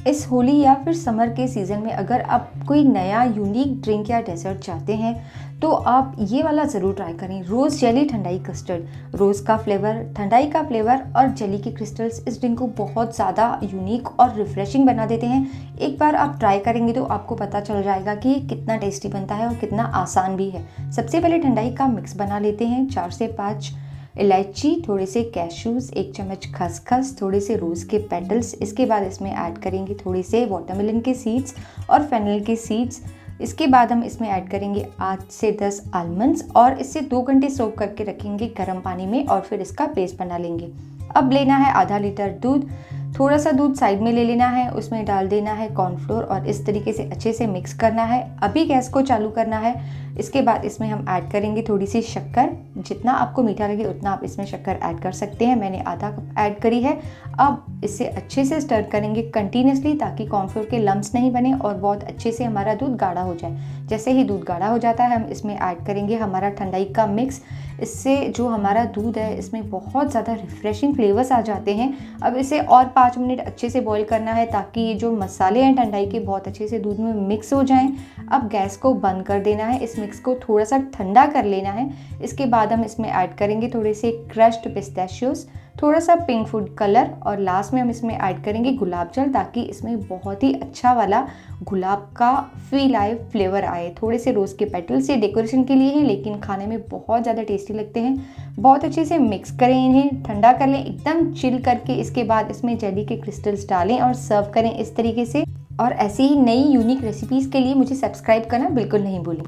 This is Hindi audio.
इस होली या फिर समर के सीज़न में अगर आप कोई नया यूनिक ड्रिंक या डेजर्ट चाहते हैं तो आप ये वाला ज़रूर ट्राई करें। रोज़ जेली ठंडाई कस्टर्ड, रोज़ का फ्लेवर, ठंडाई का फ्लेवर और जेली के क्रिस्टल्स इस ड्रिंक को बहुत ज़्यादा यूनिक और रिफ़्रेशिंग बना देते हैं। एक बार आप ट्राई करेंगे तो आपको पता चल जाएगा कि ये कितना टेस्टी बनता है और कितना आसान भी है। सबसे पहले ठंडाई का मिक्स बना लेते हैं। 4 से 5 इलायची, थोड़े से कैश्यूज़, 1 चम्मच खसखस, थोड़े से रोज़ के पेटल्स। इसके बाद इसमें ऐड करेंगे थोड़े से वाटरमेलन के सीड्स और फेनल के सीड्स। इसके बाद हम इसमें ऐड करेंगे 8 से 10 आलमंड्स और इसे 2 घंटे सोक करके रखेंगे गर्म पानी में और फिर इसका पेस्ट बना लेंगे। अब लेना है आधा लीटर दूध, थोड़ा सा दूध साइड में ले लेना है, उसमें डाल देना है कॉर्नफ्लोर और इस तरीके से अच्छे से मिक्स करना है। अभी गैस को चालू करना है। इसके बाद इसमें हम ऐड करेंगे थोड़ी सी शक्कर, जितना आपको मीठा लगे उतना आप इसमें शक्कर ऐड कर सकते हैं। मैंने आधा कप ऐड करी है। अब इसे अच्छे से स्टर करेंगे कंटिन्यूसली ताकि कॉर्नफ्लोर के लम्स नहीं बने और बहुत अच्छे से हमारा दूध गाढ़ा हो जाए। जैसे ही दूध गाढ़ा हो जाता है हम इसमें ऐड करेंगे हमारा ठंडाई का मिक्स। इससे जो हमारा दूध है इसमें बहुत ज़्यादा रिफ़्रेशिंग फ्लेवर्स आ जाते हैं। अब इसे और 5 मिनट अच्छे से बॉईल करना है ताकि ये जो मसाले हैं ठंडाई के बहुत अच्छे से दूध में मिक्स हो जाएं। अब गैस को बंद कर देना है, इस मिक्स को थोड़ा सा ठंडा कर लेना है। इसके बाद हम इसमें ऐड करेंगे थोड़े से क्रश्ड पिस्ताशियोज़, थोड़ा सा पिंक फूड कलर और लास्ट में हम इसमें ऐड करेंगे गुलाब जल ताकि इसमें बहुत ही अच्छा वाला गुलाब का फील आए, फ्लेवर आए। थोड़े से रोज़ के पेटल्स ये डेकोरेशन के लिए हैं लेकिन खाने में बहुत ज़्यादा टेस्टी लगते हैं। बहुत अच्छे से मिक्स करें, इन्हें ठंडा कर लें एकदम चिल करके। इसके बाद इसमें जेली के क्रिस्टल्स डालें और सर्व करें इस तरीके से। और ऐसी ही नई यूनिक रेसिपीज़ के लिए मुझे सब्सक्राइब करना बिल्कुल नहीं भूलें।